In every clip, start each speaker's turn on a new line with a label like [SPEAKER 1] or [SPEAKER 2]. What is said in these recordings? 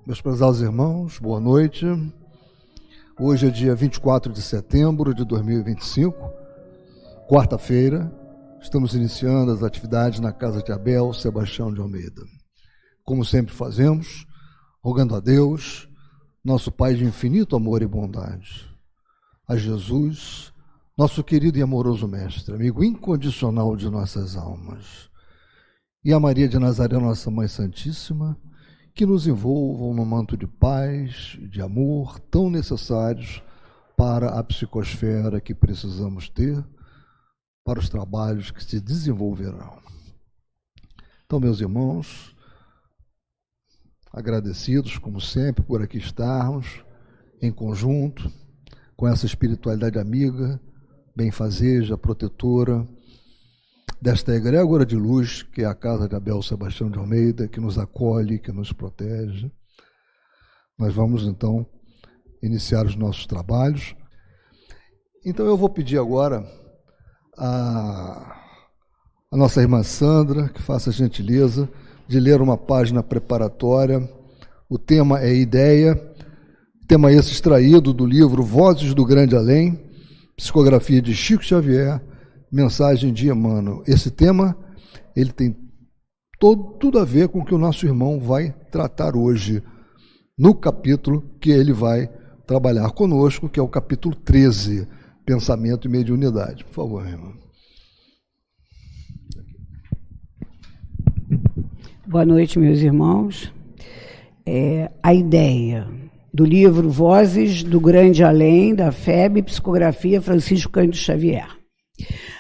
[SPEAKER 1] Meus prezados irmãos, boa noite. Hoje é dia 24 de setembro de 2025, quarta-feira. Estamos iniciando as atividades na casa de Abel Sebastião de Almeida. Como sempre fazemos, rogando a Deus, nosso Pai de infinito amor e bondade, a Jesus, nosso querido e amoroso Mestre, amigo incondicional de nossas almas, e a Maria de Nazaré, nossa Mãe Santíssima, que nos envolvam no manto de paz, de amor, tão necessários para a psicosfera que precisamos ter, para os trabalhos que se desenvolverão. Então, meus irmãos, agradecidos, como sempre, por aqui estarmos, em conjunto, com essa espiritualidade amiga, benfazeja, protetora, desta egrégora de luz, que é a casa de Abel Sebastião de Almeida, que nos acolhe, que nos protege. Nós vamos, então, iniciar os nossos trabalhos. Então, eu vou pedir agora a nossa irmã Sandra, que faça a gentileza de ler uma página preparatória. O tema é ideia, tema esse extraído do livro Vozes do Grande Além, psicografia de Chico Xavier, mensagem de Emmanuel. Esse tema, ele tem tudo a ver com o que o nosso irmão vai tratar hoje, no capítulo que ele vai trabalhar conosco, que é o capítulo 13, Pensamento e Mediunidade. Por favor, irmão.
[SPEAKER 2] Boa noite, meus irmãos. A ideia do livro Vozes do Grande Além, da FEB, psicografia Francisco Cândido Xavier.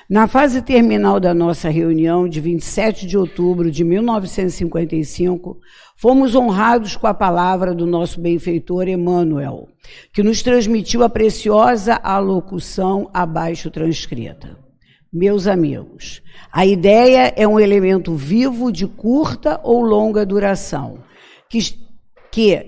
[SPEAKER 2] Na fase terminal da nossa reunião de 27 de outubro de 1955, fomos honrados com a palavra do nosso benfeitor Emmanuel, que nos transmitiu a preciosa alocução abaixo transcrita. Meus amigos, a ideia é um elemento vivo de curta ou longa duração, que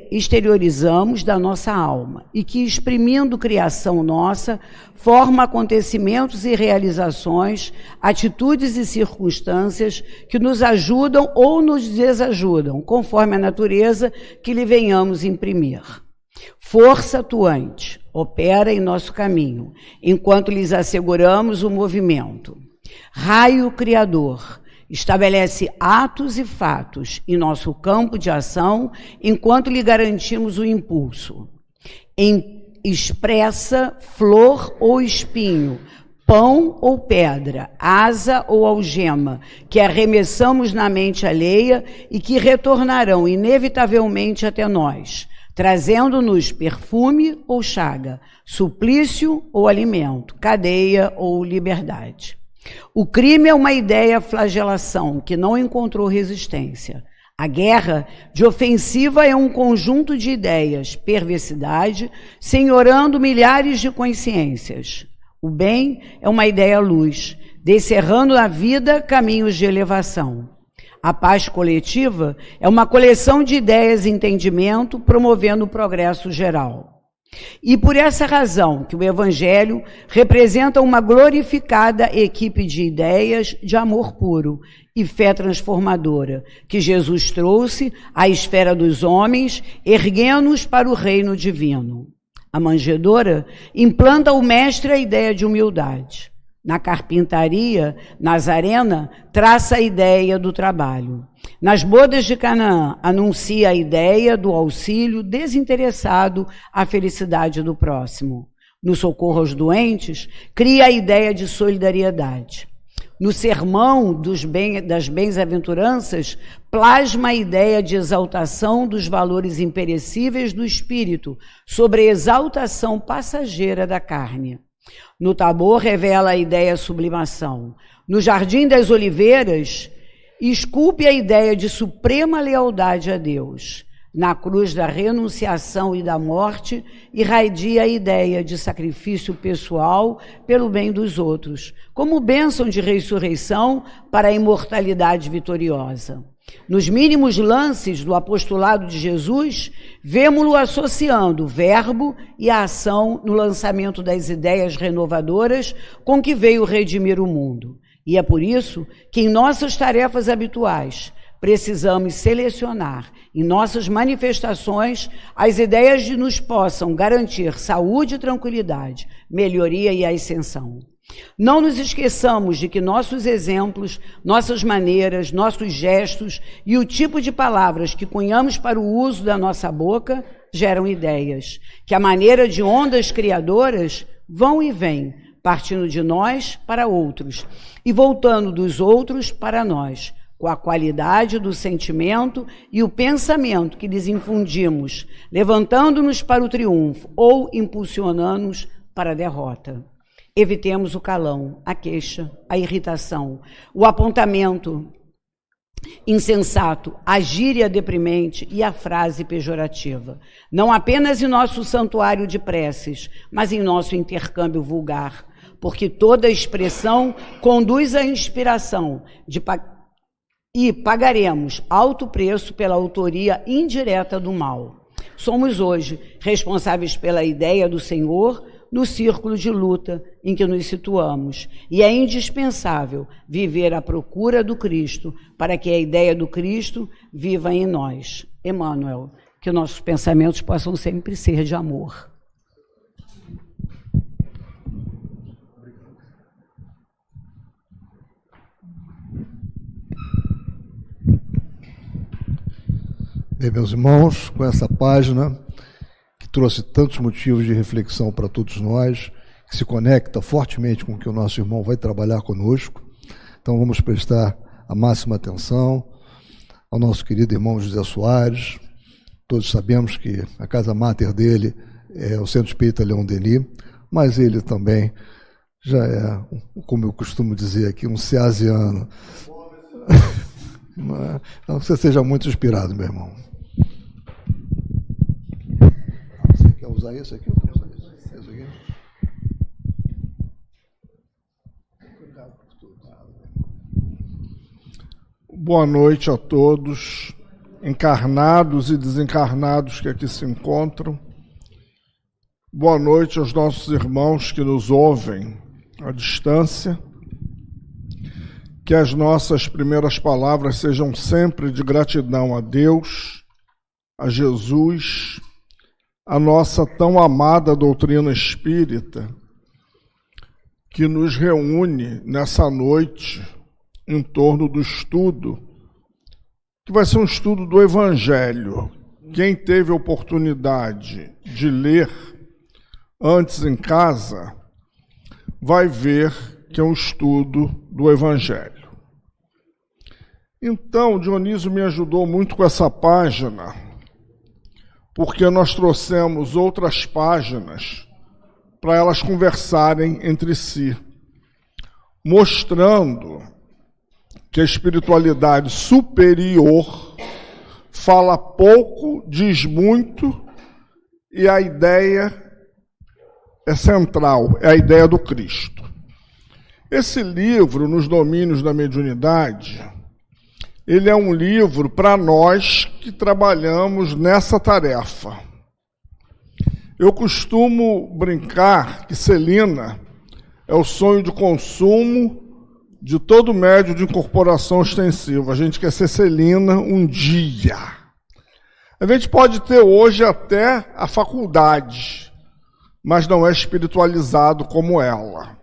[SPEAKER 2] exteriorizamos da nossa alma e que, exprimindo criação nossa, forma acontecimentos e realizações, atitudes e circunstâncias que nos ajudam ou nos desajudam, conforme a natureza que lhe venhamos imprimir. Força atuante opera em nosso caminho, enquanto lhes asseguramos o movimento. Raio criador estabelece atos e fatos em nosso campo de ação, enquanto lhe garantimos o impulso. Expressa flor ou espinho, pão ou pedra, asa ou algema, que arremessamos na mente alheia e que retornarão inevitavelmente até nós, trazendo-nos perfume ou chaga, suplício ou alimento, cadeia ou liberdade. O crime é uma ideia flagelação que não encontrou resistência. A guerra de ofensiva é um conjunto de ideias, perversidade, senhorando milhares de consciências. O bem é uma ideia luz, descerrando na vida caminhos de elevação. A paz coletiva é uma coleção de ideias e entendimento, promovendo o progresso geral. E por essa razão que o Evangelho representa uma glorificada equipe de ideias de amor puro e fé transformadora, que Jesus trouxe à esfera dos homens, erguendo-os para o reino divino. A manjedoura implanta ao mestre a ideia de humildade. Na carpintaria, Nazarena traça a ideia do trabalho. Nas bodas de Canaã, anuncia a ideia do auxílio desinteressado à felicidade do próximo. No socorro aos doentes, cria a ideia de solidariedade. No sermão das bem-aventuranças, plasma a ideia de exaltação dos valores imperecíveis do espírito sobre a exaltação passageira da carne. No Tabor, revela a ideia de sublimação. No Jardim das Oliveiras, esculpe a ideia de suprema lealdade a Deus. Na cruz da renunciação e da morte, irradia a ideia de sacrifício pessoal pelo bem dos outros, como bênção de ressurreição para a imortalidade vitoriosa. Nos mínimos lances do apostolado de Jesus, vemo-lo associando o verbo e a ação no lançamento das ideias renovadoras com que veio redimir o mundo. E é por isso que em nossas tarefas habituais precisamos selecionar em nossas manifestações as ideias que nos possam garantir saúde e tranquilidade, melhoria e ascensão. Não nos esqueçamos de que nossos exemplos, nossas maneiras, nossos gestos e o tipo de palavras que cunhamos para o uso da nossa boca geram ideias, que a maneira de ondas criadoras vão e vêm, partindo de nós para outros e voltando dos outros para nós, com a qualidade do sentimento e o pensamento que lhes infundimos, levantando-nos para o triunfo ou impulsionando-nos para a derrota. Evitemos o calão, a queixa, a irritação, o apontamento insensato, a gíria deprimente e a frase pejorativa. Não apenas em nosso santuário de preces, mas em nosso intercâmbio vulgar, porque toda expressão conduz à inspiração e pagaremos alto preço pela autoria indireta do mal. Somos hoje responsáveis pela ideia do Senhor no círculo de luta em que nos situamos, e é indispensável viver à procura do Cristo para que a ideia do Cristo viva em nós. Emmanuel, que nossos pensamentos possam sempre ser de amor.
[SPEAKER 1] Bem, meus irmãos, com essa página que trouxe tantos motivos de reflexão para todos nós, que se conecta fortemente com o que o nosso irmão vai trabalhar conosco, então vamos prestar a máxima atenção ao nosso querido irmão José Soares. Todos sabemos que a casa máter dele é o Centro Espírita Leon Denis, mas ele também já é, como eu costumo dizer aqui, um ceasiano. Então, você seja muito inspirado, meu irmão. Você quer usar isso aqui? Isso aqui?
[SPEAKER 3] Boa noite a todos, encarnados e desencarnados que aqui se encontram. Boa noite aos nossos irmãos que nos ouvem à distância. Que as nossas primeiras palavras sejam sempre de gratidão a Deus, a Jesus, a nossa tão amada doutrina espírita, que nos reúne nessa noite em torno do estudo, que vai ser um estudo do Evangelho. Quem teve a oportunidade de ler antes em casa, vai ver que é um estudo do Evangelho. Então, Dionísio me ajudou muito com essa página, porque nós trouxemos outras páginas para elas conversarem entre si, mostrando que a espiritualidade superior fala pouco, diz muito, e a ideia é central, é a ideia do Cristo. Esse livro, Nos Domínios da Mediunidade, ele é um livro para nós que trabalhamos nessa tarefa. Eu costumo brincar que Celina é o sonho de consumo de todo médio de incorporação ostensiva. A gente quer ser Celina um dia. A gente pode ter hoje até a faculdade, mas não é espiritualizado como ela.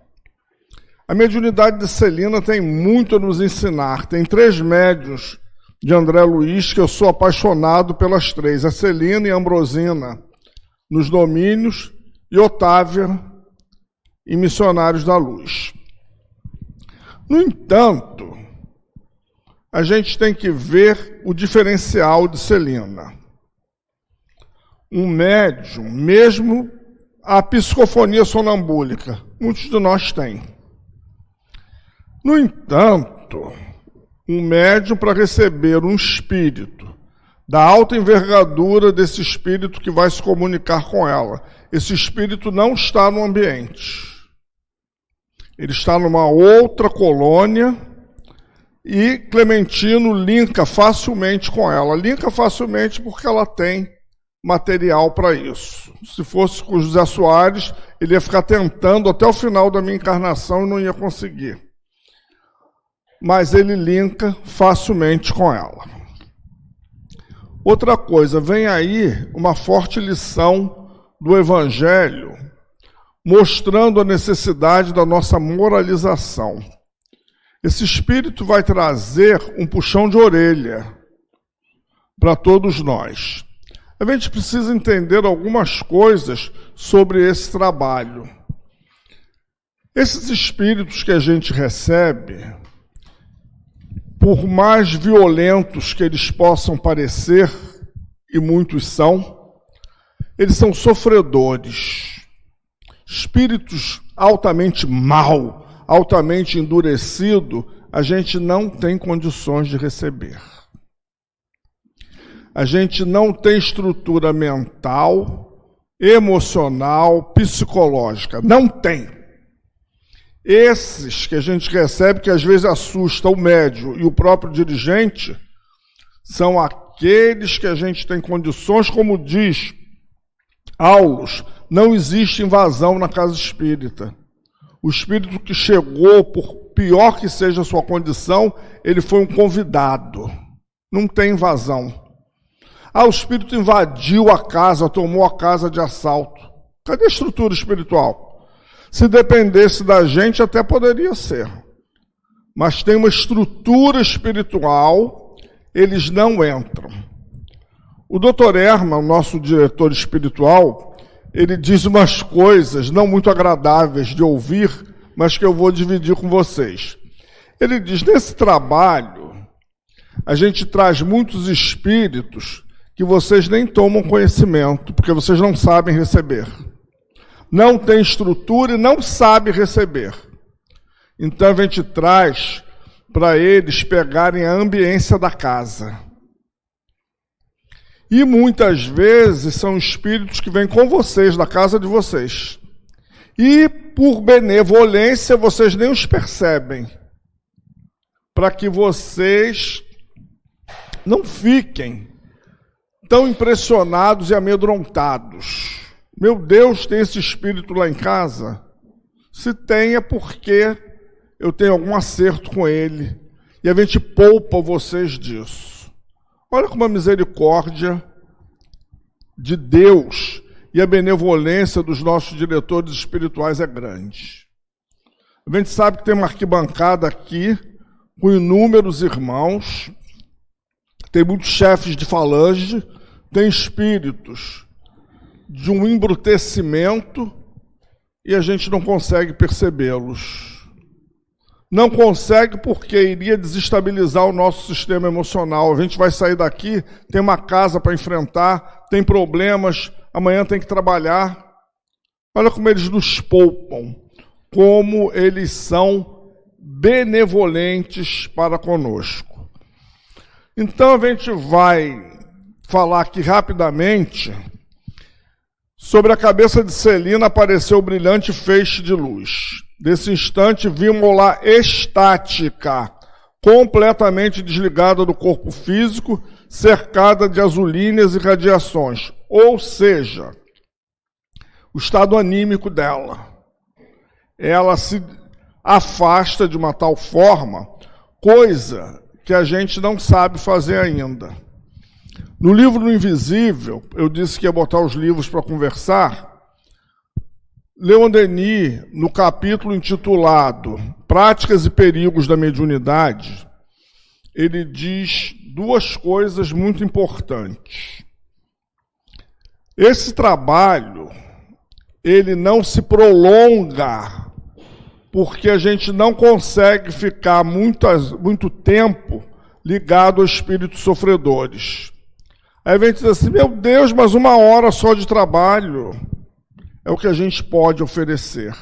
[SPEAKER 3] A mediunidade de Celina tem muito a nos ensinar. Tem 3 médiuns de André Luiz que eu sou apaixonado pelas 3. A Celina e a Ambrosina nos Domínios e Otávia em Missionários da Luz. No entanto, a gente tem que ver o diferencial de Celina. Um médium, mesmo a psicofonia sonambúlica, muitos de nós têm. No entanto, um médium, para receber um espírito da alta envergadura desse espírito que vai se comunicar com ela, esse espírito não está no ambiente. Ele está numa outra colônia e Clementino linka facilmente com ela. Linka facilmente porque ela tem material para isso. Se fosse com o José Soares, ele ia ficar tentando até o final da minha encarnação e não ia conseguir. mas ele linka facilmente com ela. Outra coisa, vem aí uma forte lição do Evangelho, mostrando a necessidade da nossa moralização. Esse espírito vai trazer um puxão de orelha para todos nós. A gente precisa entender algumas coisas sobre esse trabalho. Esses espíritos que a gente recebe, por mais violentos que eles possam parecer, e muitos são, eles são sofredores, espíritos altamente mau, altamente endurecido, a gente não tem condições de receber. A gente não tem estrutura mental, emocional, psicológica. Não tem. Esses que a gente recebe, que às vezes assusta o médium e o próprio dirigente, são aqueles que a gente tem condições, como diz Aulus, não existe invasão na casa espírita. O espírito que chegou, por pior que seja a sua condição, ele foi um convidado. Não tem invasão. O espírito invadiu a casa, tomou a casa de assalto. Cadê a estrutura espiritual? Se dependesse da gente, até poderia ser. Mas tem uma estrutura espiritual, eles não entram. O Dr. Herman, o nosso diretor espiritual, ele diz umas coisas não muito agradáveis de ouvir, mas que eu vou dividir com vocês. Ele diz, nesse trabalho, a gente traz muitos espíritos que vocês nem tomam conhecimento, porque vocês não sabem receber. Não tem estrutura e não sabe receber. Então a gente traz para eles pegarem a ambiência da casa. E muitas vezes são espíritos que vêm com vocês, da casa de vocês. E por benevolência vocês nem os percebem. Para que vocês não fiquem tão impressionados e amedrontados. Meu Deus, tem esse espírito lá em casa? Se tem, é porque eu tenho algum acerto com ele. E a gente poupa vocês disso. Olha como a misericórdia de Deus e a benevolência dos nossos diretores espirituais é grande. A gente sabe que tem uma arquibancada aqui com inúmeros irmãos, tem muitos chefes de falange, tem espíritos de um embrutecimento e a gente não consegue percebê-los. Não consegue porque iria desestabilizar o nosso sistema emocional. A gente vai sair daqui, tem uma casa para enfrentar, tem problemas, amanhã tem que trabalhar. Olha como eles nos poupam, como eles são benevolentes para conosco. Então a gente vai falar aqui rapidamente sobre a cabeça de Celina apareceu o brilhante feixe de luz. Desse instante vimos-la estática, completamente desligada do corpo físico, cercada de azulíneas e radiações. Ou seja, o estado anímico dela. Ela se afasta de uma tal forma, coisa que a gente não sabe fazer ainda. No livro do Invisível, eu disse que ia botar os livros para conversar. Leon Denis, no capítulo intitulado Práticas e Perigos da Mediunidade, ele diz duas coisas muito importantes. Esse trabalho, ele não se prolonga, porque a gente não consegue ficar muito tempo ligado a espíritos sofredores. Aí a gente diz assim, meu Deus, mas 1 hora só de trabalho é o que a gente pode oferecer.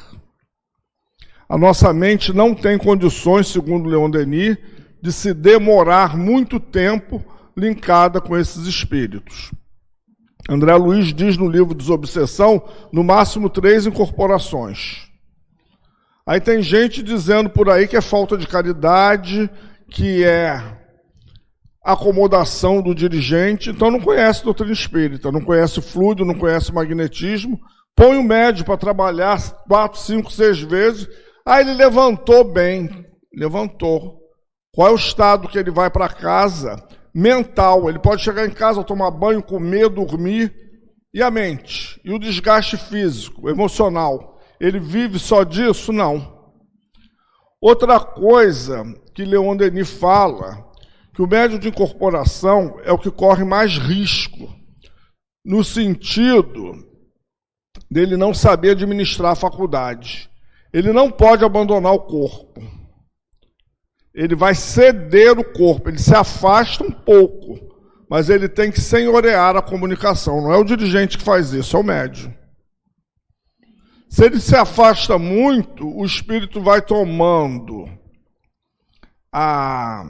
[SPEAKER 3] A nossa mente não tem condições, segundo Leon Denis, de se demorar muito tempo linkada com esses espíritos. André Luiz diz no livro Desobsessão, no máximo 3 incorporações. Aí tem gente dizendo por aí que é falta de caridade, que é acomodação do dirigente, então não conhece doutrina espírita, não conhece fluido, não conhece magnetismo, põe o médium para trabalhar 4, 5, 6 vezes, aí ele levantou bem, levantou, Qual é o estado que ele vai para casa? Mental. Ele pode chegar em casa, tomar banho, comer, dormir. E a mente? E o desgaste físico, emocional? Ele vive só disso? Não. Outra coisa que Leon Denis fala, que o médium de incorporação é o que corre mais risco, no sentido dele não saber administrar a faculdade. Ele não pode abandonar o corpo. Ele vai ceder o corpo, ele se afasta um pouco, mas ele tem que senhorear a comunicação. Não é o dirigente que faz isso, é o médium. Se ele se afasta muito, o espírito vai tomando a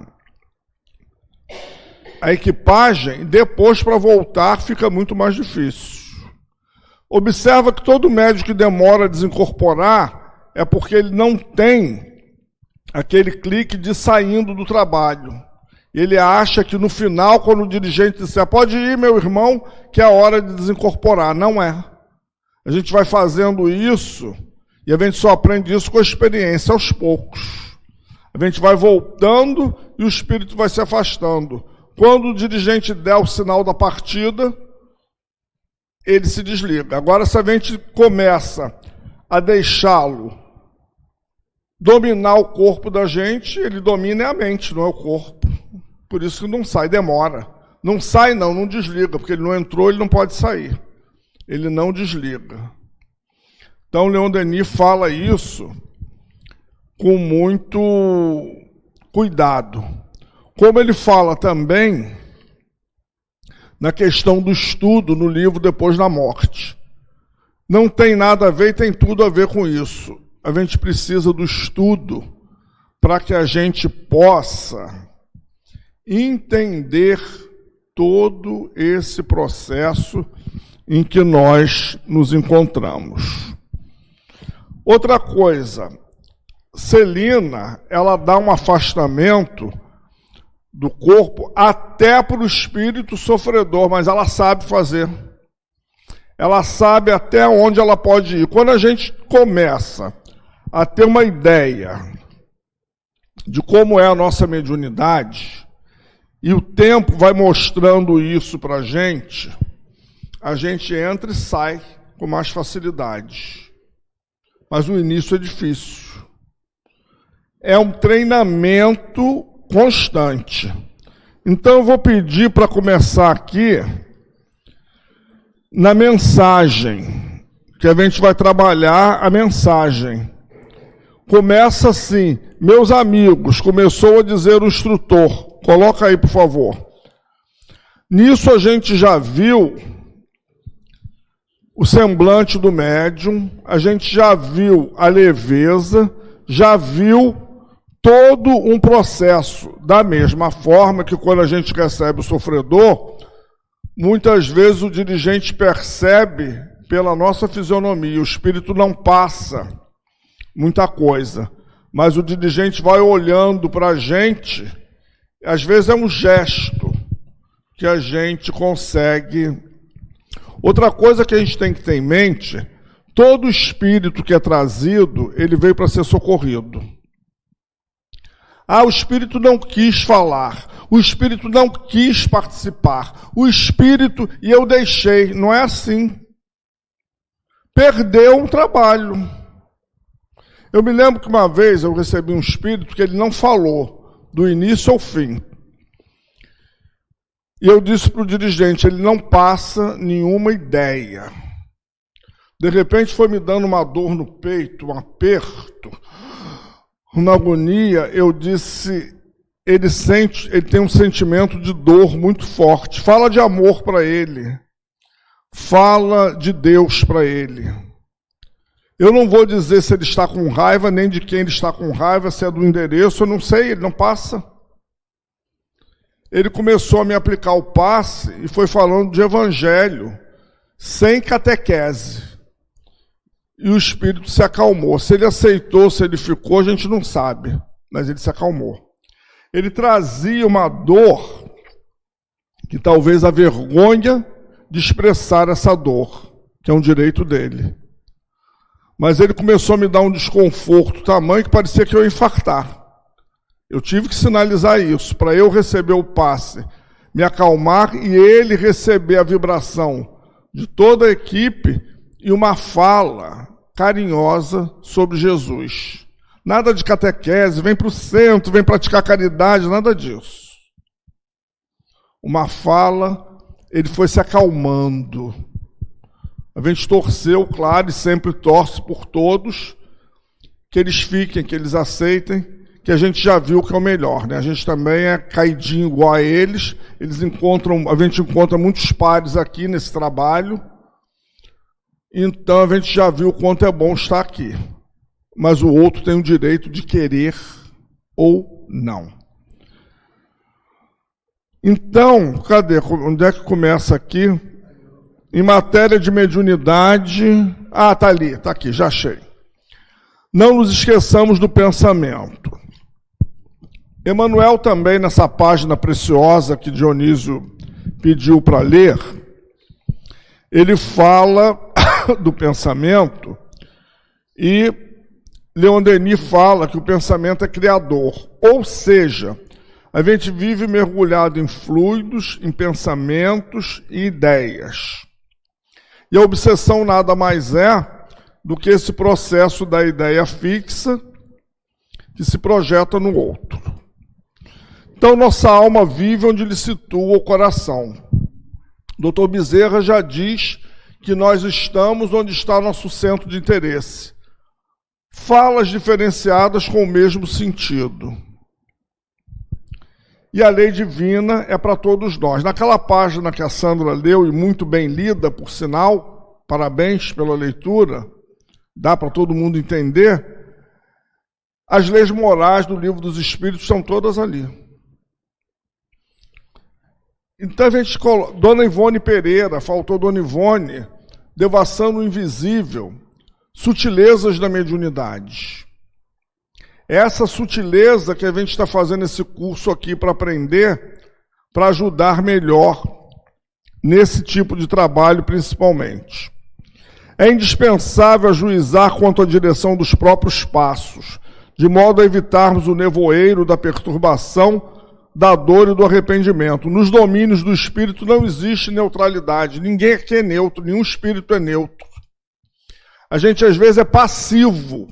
[SPEAKER 3] equipagem, depois para voltar fica muito mais difícil. Observa que todo médium que demora a desincorporar é porque ele não tem aquele clique de saindo do trabalho. Ele acha que no final, quando o dirigente disser, pode ir, meu irmão, que é a hora de desincorporar. Não é. A gente vai fazendo isso, e a gente só aprende isso com a experiência, aos poucos. A gente vai voltando e o espírito vai se afastando. Quando o dirigente der o sinal da partida, ele se desliga. Agora, se a gente começa a deixá-lo dominar o corpo da gente, ele domina a mente, não é o corpo. Por isso que não sai, demora. Não sai não desliga, porque ele não entrou, ele não pode sair. Ele não desliga. Então, Leon Denis fala isso com muito cuidado. Como ele fala também na questão do estudo no livro Depois da Morte. Não tem nada a ver e tem tudo a ver com isso. A gente precisa do estudo para que a gente possa entender todo esse processo em que nós nos encontramos. Outra coisa, Celina, ela dá um afastamento do corpo até para o espírito sofredor, mas ela sabe fazer. Ela sabe até onde ela pode ir. Quando a gente começa a ter uma ideia de como é a nossa mediunidade, e o tempo vai mostrando isso para a gente entra e sai com mais facilidade. Mas o início é difícil. É um treinamento constante. Então eu vou pedir para começar aqui na mensagem, que a gente vai trabalhar a mensagem. Começa assim, meus amigos, começou a dizer o instrutor. Coloca aí, por favor. Nisso a gente já viu o semblante do médium, a gente já viu a leveza, já viu todo um processo. Da mesma forma que quando a gente recebe o sofredor, muitas vezes o dirigente percebe pela nossa fisionomia, o espírito não passa muita coisa, mas o dirigente vai olhando para a gente, às vezes é um gesto que a gente consegue. Outra coisa que a gente tem que ter em mente, todo espírito que é trazido, ele veio para ser socorrido. O espírito não quis falar, o espírito não quis participar, o espírito, e eu deixei, não é assim. Perdeu um trabalho. Eu me lembro que uma vez eu recebi um espírito que ele não falou, do início ao fim. E eu disse para o dirigente, ele não passa nenhuma ideia. De repente foi me dando uma dor no peito, um aperto, uma agonia. Eu disse, ele tem um sentimento de dor muito forte. Fala de amor para ele. Fala de Deus para ele. Eu não vou dizer se ele está com raiva, nem de quem ele está com raiva, se é do endereço, eu não sei, ele não passa. Ele começou a me aplicar o passe e foi falando de evangelho, sem catequese. E o espírito se acalmou. Se ele aceitou, se ele ficou, a gente não sabe, mas ele se acalmou. Ele trazia uma dor, que talvez a vergonha de expressar essa dor, que é um direito dele. Mas ele começou a me dar um desconforto tamanho que parecia que eu ia infartar. Eu tive que sinalizar isso, para eu receber o passe, me acalmar e ele receber a vibração de toda a equipe e uma fala carinhosa sobre Jesus. Nada de catequese, vem para o centro, vem praticar caridade, nada disso. Uma fala, ele foi se acalmando. A gente torceu, claro, e sempre torce por todos, que eles fiquem, que eles aceitem, que a gente já viu que é o melhor, né? A gente também é caidinho igual a eles, a gente encontra muitos pares aqui nesse trabalho, então a gente já viu o quanto é bom estar aqui. Mas o outro tem o direito de querer ou não. Então, cadê? Onde é que começa aqui? Em matéria de mediunidade... Ah, tá ali, tá aqui, já achei. Não nos esqueçamos do pensamento. Emmanuel também, nessa página preciosa que Dionísio pediu para ler, ele fala do pensamento e Leon Denis fala que o pensamento é criador, ou seja, a gente vive mergulhado em fluidos, em pensamentos e ideias. E a obsessão nada mais é do que esse processo da ideia fixa que se projeta no outro. Então, nossa alma vive onde lhe situa o coração. Dr. Bezerra já diz que nós estamos onde está nosso centro de interesse. Falas diferenciadas com o mesmo sentido. E a lei divina é para todos nós. Naquela página que a Sandra leu, e muito bem lida, por sinal, parabéns pela leitura, dá para todo mundo entender, as leis morais do Livro dos Espíritos estão todas ali. Então a gente coloca, Dona Ivone Pereira, faltou Dona Ivone, Devassando o Invisível, sutilezas da mediunidade. Essa sutileza que a gente está fazendo esse curso aqui para aprender, para ajudar melhor nesse tipo de trabalho principalmente. É indispensável ajuizar quanto à direção dos próprios passos, de modo a evitarmos o nevoeiro da perturbação, da dor e do arrependimento. Nos domínios do espírito não existe neutralidade, ninguém aqui é neutro, nenhum espírito é neutro. A gente às vezes é passivo.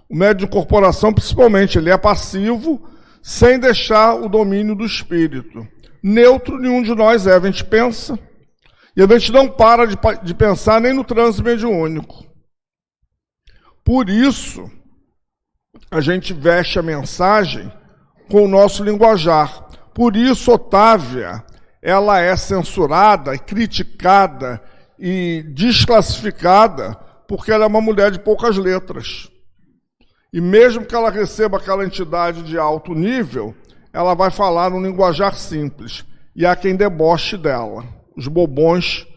[SPEAKER 3] O médium de corporação, principalmente, ele é passivo sem deixar o domínio do espírito. Neutro nenhum de nós é, a gente pensa. E a gente não para de pensar nem no transe mediúnico. Por isso, a gente veste a mensagem com o nosso linguajar. Por isso, Otávia, ela é censurada, criticada e desclassificada, porque ela é uma mulher de poucas letras. E mesmo que ela receba aquela entidade de alto nível, ela vai falar num linguajar simples. E há quem deboche dela. Os bobões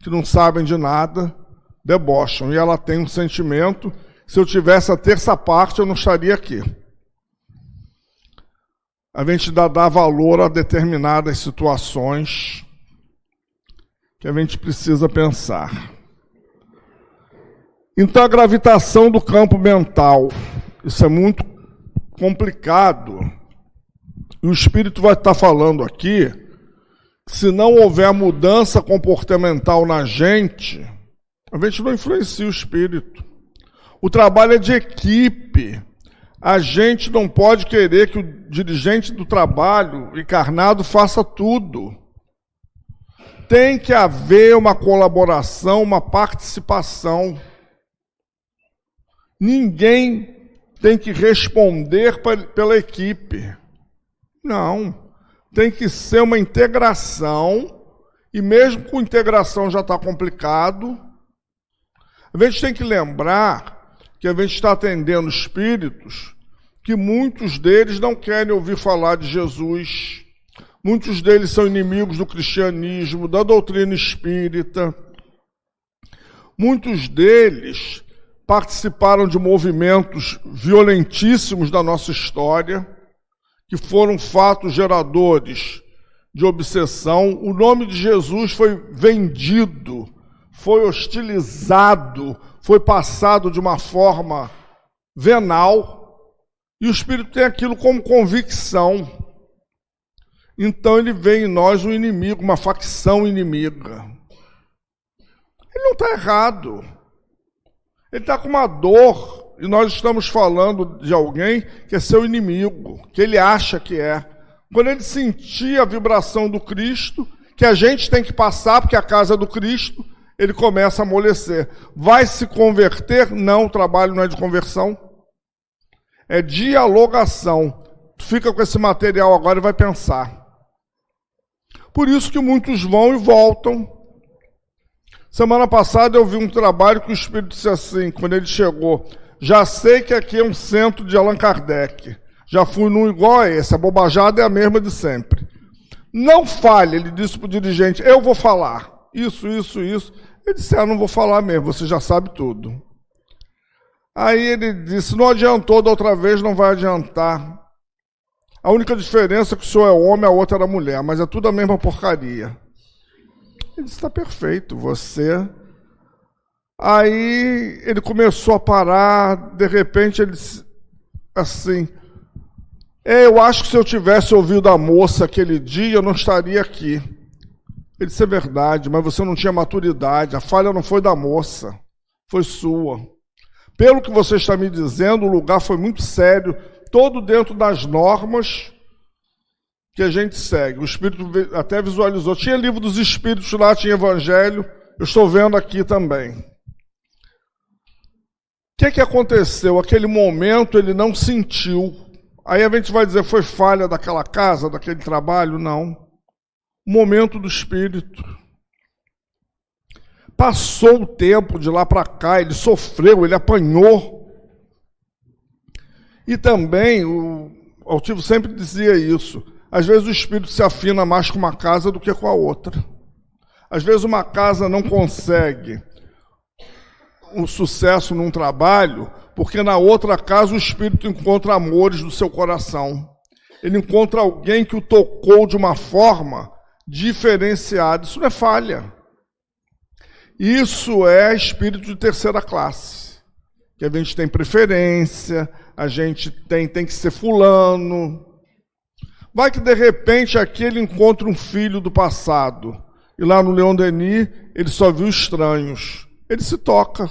[SPEAKER 3] que não sabem de nada, debocham. E ela tem um sentimento, se eu tivesse a terça parte, eu não estaria aqui. A gente dá valor a determinadas situações que a gente precisa pensar. Então, a gravitação do campo mental, isso é muito complicado. E o Espírito vai estar falando aqui, se não houver mudança comportamental na gente, a gente não influencia o Espírito. O trabalho é de equipe. A gente não pode querer que o dirigente do trabalho, encarnado, faça tudo. Tem que haver uma colaboração, uma participação. Ninguém tem que responder pela equipe. Não. Tem que ser uma integração, e mesmo com integração já está complicado. A gente tem que lembrar que a gente está atendendo espíritos que muitos deles não querem ouvir falar de Jesus, muitos deles são inimigos do cristianismo, da doutrina espírita, muitos deles participaram de movimentos violentíssimos da nossa história, que foram fatos geradores de obsessão. O nome de Jesus foi vendido, foi hostilizado, foi passado de uma forma venal, E o Espírito tem aquilo como convicção. Então ele vê em nós um inimigo, uma facção inimiga. Ele não está errado. Ele está com uma dor, e nós estamos falando de alguém que é seu inimigo, que ele acha que é. Quando ele sentir a vibração do Cristo, que a gente tem que passar, porque a casa é do Cristo, ele começa a amolecer. Vai se converter? Não, o trabalho não é de conversão. É dialogação. Tu fica com esse material agora e vai pensar. Por isso que muitos vão e voltam. Semana passada eu vi um trabalho que o Espírito disse assim, quando ele chegou: já sei que aqui é um centro de Allan Kardec. Já fui num igual a esse, a bobajada é a mesma de sempre. Não fale, ele disse para o dirigente, eu vou falar. Isso. Ele disse, não vou falar mesmo, você já sabe tudo. Aí ele disse, não adiantou da outra vez, não vai adiantar. A única diferença é que o senhor é homem, a outra era mulher, mas é tudo a mesma porcaria. Ele disse, está perfeito, você... Aí ele começou a parar, de repente ele disse assim, eu acho que se eu tivesse ouvido a moça aquele dia, eu não estaria aqui. Ele disse, é verdade, mas você não tinha maturidade, a falha não foi da moça, foi sua. Pelo que você está me dizendo, o lugar foi muito sério, todo dentro das normas que a gente segue. O Espírito até visualizou. Tinha livro dos Espíritos lá, tinha Evangelho, eu estou vendo aqui também. O que aconteceu? Aquele momento ele não sentiu. Aí a gente vai dizer, foi falha daquela casa, daquele trabalho? Não. Momento do Espírito. Passou o tempo de lá para cá, ele sofreu, ele apanhou. E também, o Altivo sempre dizia isso, às vezes o Espírito se afina mais com uma casa do que com a outra. Às vezes uma casa não consegue um sucesso num trabalho, porque na outra casa o Espírito encontra amores do seu coração. Ele encontra alguém que o tocou de uma forma diferenciada. Isso não é falha. Isso é espírito de terceira classe. Que a gente tem preferência, a gente tem que ser fulano. Vai que de repente aqui ele encontra um filho do passado. E lá no Leon Denis ele só viu estranhos. Ele se toca.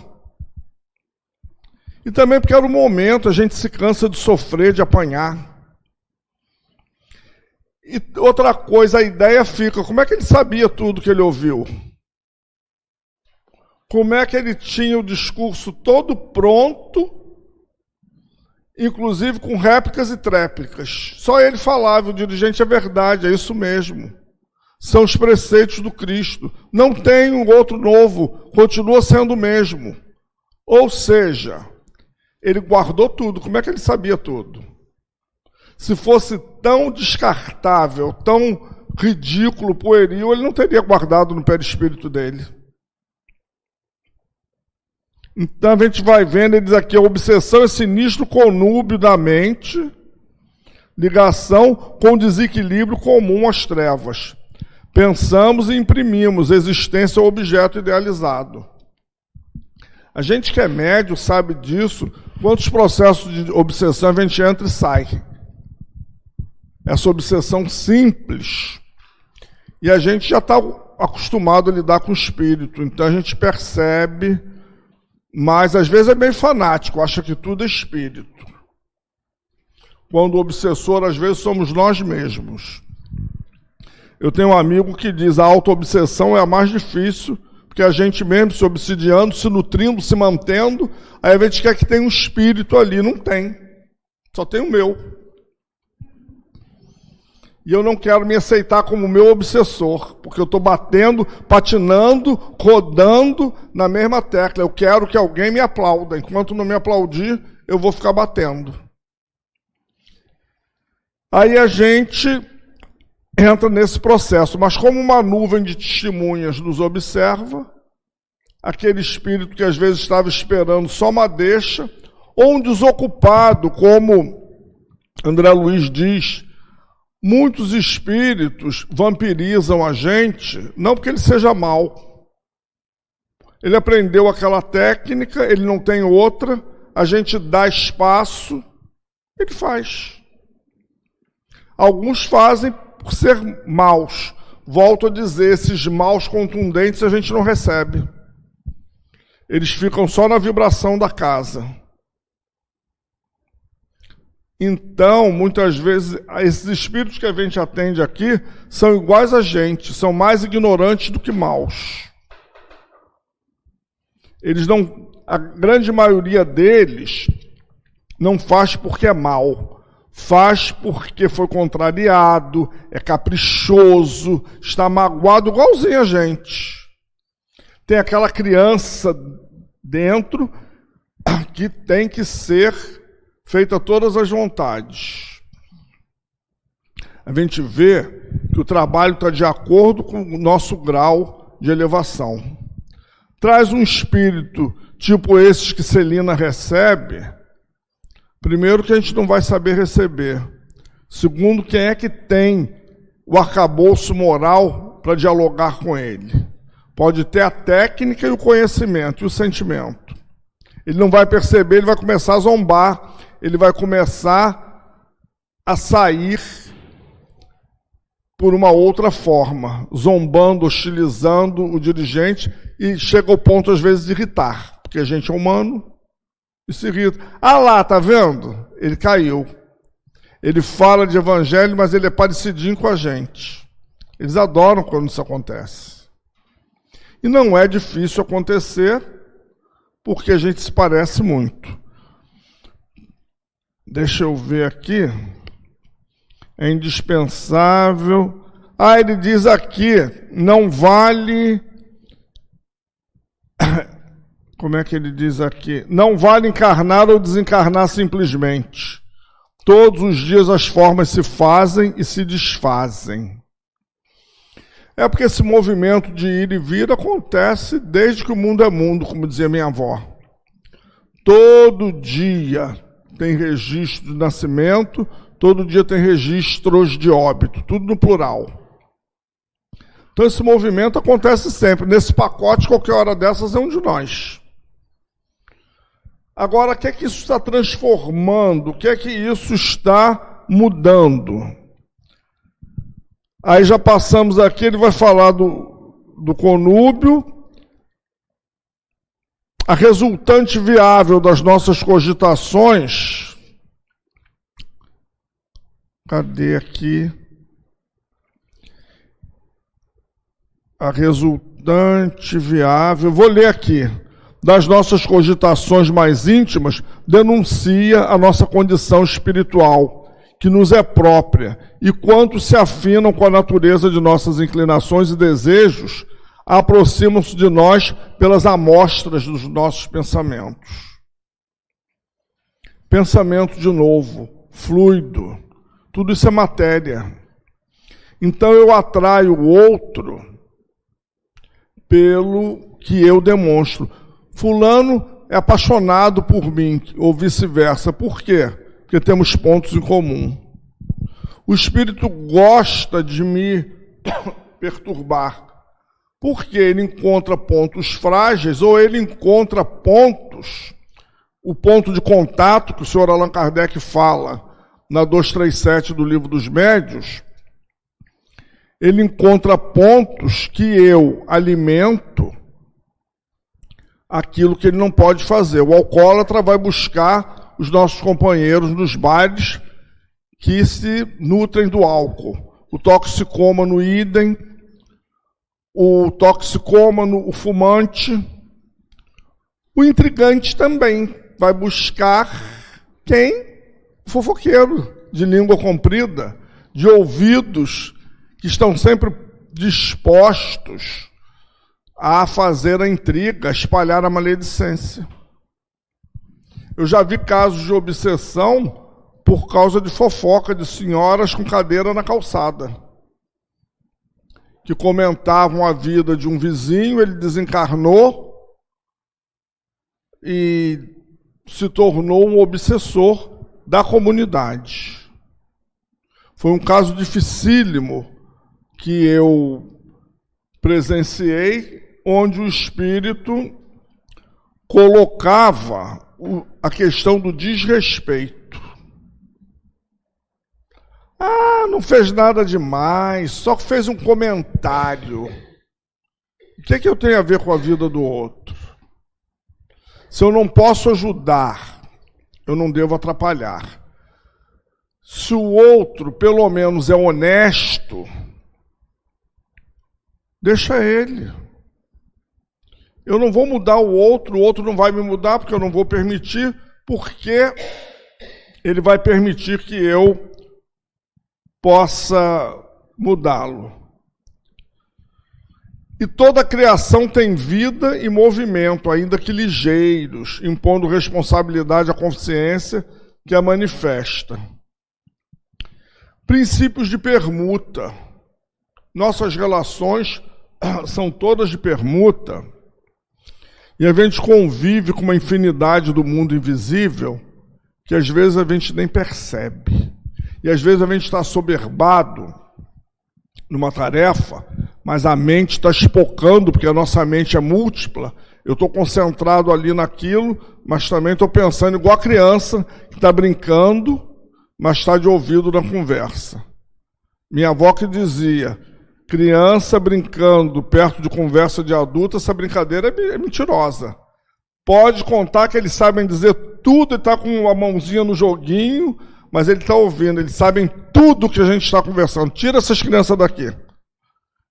[SPEAKER 3] E também porque era o momento, a gente se cansa de sofrer, de apanhar. E outra coisa, a ideia fica, como é que ele sabia tudo que ele ouviu? Como é que ele tinha o discurso todo pronto, inclusive com réplicas e tréplicas? Só ele falava, o dirigente, é verdade, é isso mesmo. São os preceitos do Cristo. Não tem um outro novo, continua sendo o mesmo. Ou seja, ele guardou tudo. Como é que ele sabia tudo? Se fosse tão descartável, tão ridículo, pueril, ele não teria guardado no perispírito dele. Então a gente vai vendo, ele diz aqui, a obsessão é sinistro conúbio da mente, ligação com desequilíbrio comum às trevas. Pensamos e imprimimos existência ao objeto idealizado. A gente que é médio sabe disso, quantos processos de obsessão a gente entra e sai. Essa obsessão simples. E a gente já está acostumado a lidar com o espírito, então a gente percebe, mas às vezes é bem fanático, acha que tudo é espírito. Quando o obsessor, às vezes, somos nós mesmos. Eu tenho um amigo que diz, a auto-obsessão é a mais difícil, porque a gente mesmo se obsidiando, se nutrindo, se mantendo, aí a gente quer que tenha um espírito ali, não tem. Só tem o meu. E eu não quero me aceitar como meu obsessor, porque eu estou batendo, patinando, rodando na mesma tecla. Eu quero que alguém me aplauda. Enquanto não me aplaudir, eu vou ficar batendo. Aí a gente entra nesse processo. Mas como uma nuvem de testemunhas nos observa, aquele espírito que às vezes estava esperando só uma deixa, ou um desocupado, como André Luiz diz, muitos espíritos vampirizam a gente, não porque ele seja mau. Ele aprendeu aquela técnica, ele não tem outra, a gente dá espaço, Ele faz. Alguns fazem por ser maus. Volto a dizer, esses maus contundentes a gente não recebe. Eles ficam só na vibração da casa. Então, muitas vezes, esses espíritos que a gente atende aqui são iguais a gente, são mais ignorantes do que maus. Eles não, a grande maioria deles não faz porque é mau, faz porque foi contrariado, é caprichoso, está magoado igualzinho a gente. Tem aquela criança dentro que tem que ser feita todas as vontades. A gente vê que o trabalho está de acordo com o nosso grau de elevação. Traz um espírito tipo esses que Celina recebe, primeiro que a gente não vai saber receber. Segundo, quem é que tem o arcabouço moral para dialogar com ele? Pode ter a técnica e o conhecimento e o sentimento. Ele não vai perceber, ele vai começar a zombar, ele vai começar a sair por uma outra forma, zombando, hostilizando o dirigente, e chega ao ponto, às vezes, de irritar, porque a gente é humano e se irrita. Ah lá, tá vendo? Ele caiu. Ele fala de evangelho, mas ele é parecidinho com a gente. Eles adoram quando isso acontece. E não é difícil acontecer, porque a gente se parece muito. Deixa eu ver aqui. É indispensável. Ah, ele diz aqui, não vale... Como é que ele diz aqui? Não vale encarnar ou desencarnar simplesmente. Todos os dias as formas se fazem e se desfazem. É porque esse movimento de ir e vir acontece desde que o mundo é mundo, como dizia minha avó. Todo dia tem registro de nascimento, todo dia tem registros de óbito, tudo no plural. Então esse movimento acontece sempre. Nesse pacote, qualquer hora dessas é um de nós. Agora, o que é que isso está transformando? O que é que isso está mudando? Aí já passamos aqui, ele vai falar do conúbio. A resultante viável das nossas cogitações. Cadê aqui? A resultante viável, vou ler aqui. Das nossas cogitações mais íntimas, denuncia a nossa condição espiritual, que nos é própria, e quanto se afinam com a natureza de nossas inclinações e desejos, aproximam-se de nós pelas amostras dos nossos pensamentos. Pensamento, de novo, fluido, tudo isso é matéria. Então eu atraio o outro pelo que eu demonstro. Fulano é apaixonado por mim, ou vice-versa. Por quê? Porque temos pontos em comum. O espírito gosta de me perturbar, porque ele encontra pontos frágeis, ou ele encontra pontos, o ponto de contato que o senhor Allan Kardec fala na 237 do Livro dos Médiuns, ele encontra pontos que eu alimento aquilo que ele não pode fazer. O alcoólatra vai buscar os nossos companheiros nos bares que se nutrem do álcool. O toxicômano, idem. O toxicômano, o fumante. O intrigante também vai buscar quem? O fofoqueiro, de língua comprida, de ouvidos que estão sempre dispostos a fazer a intriga, a espalhar a maledicência. Eu já vi casos de obsessão por causa de fofoca de senhoras com cadeira na calçada, que comentavam a vida de um vizinho, ele desencarnou e se tornou um obsessor da comunidade. Foi um caso dificílimo que eu presenciei, onde o espírito colocava a questão do desrespeito. Ah, não fez nada demais, só fez um comentário. O que é que eu tenho a ver com a vida do outro? Se eu não posso ajudar, eu não devo atrapalhar. Se o outro, pelo menos, é honesto, deixa ele. Eu não vou mudar o outro não vai me mudar, porque eu não vou permitir, porque ele vai permitir que eu possa mudá-lo. E toda a criação tem vida e movimento, ainda que ligeiros, impondo responsabilidade à consciência que a manifesta. Princípios de permuta. Nossas relações são todas de permuta. E a gente convive com uma infinidade do mundo invisível que às vezes a gente nem percebe. E às vezes a gente está assoberbado numa tarefa, mas a mente está espocando, porque a nossa mente é múltipla. Eu estou concentrado ali naquilo, mas também estou pensando igual a criança que está brincando, mas está de ouvido na conversa. Minha avó que dizia, criança brincando perto de conversa de adulto, essa brincadeira é mentirosa. Pode contar que eles sabem dizer tudo e está com a mãozinha no joguinho, mas ele está ouvindo, eles sabem tudo que a gente está conversando. Tira essas crianças daqui.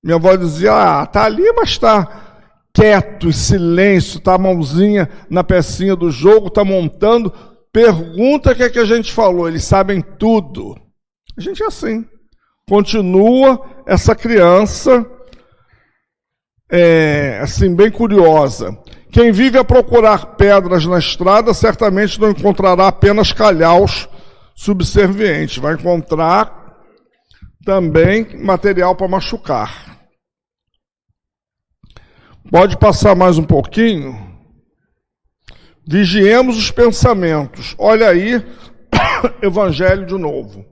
[SPEAKER 3] Minha avó dizia, está ali, mas está quieto, em silêncio, está a mãozinha na pecinha do jogo, está montando. Pergunta o que é que a gente falou, eles sabem tudo. A gente é assim. Continua essa criança, assim, bem curiosa. Quem vive a procurar pedras na estrada, certamente não encontrará apenas calhaus subservientes. Vai encontrar também material para machucar. Pode passar mais um pouquinho? Vigiemos os pensamentos. Olha aí, Evangelho de novo.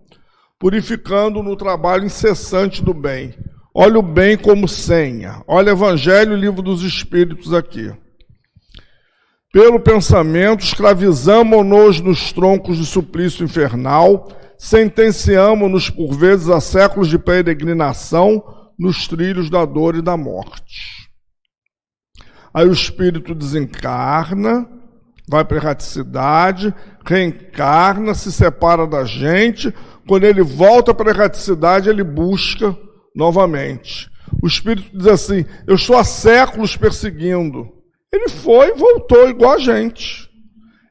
[SPEAKER 3] Purificando no trabalho incessante do bem. Olha o bem como senha. Olha o Evangelho, Livro dos Espíritos aqui. Pelo pensamento, escravizamo-nos nos troncos de suplício infernal, sentenciamo-nos por vezes a séculos de peregrinação nos trilhos da dor e da morte. Aí o espírito desencarna, vai para a erraticidade, reencarna, se separa da gente. Quando ele volta para a erraticidade, ele busca novamente. O espírito diz assim, eu estou há séculos perseguindo. Ele foi e voltou igual a gente.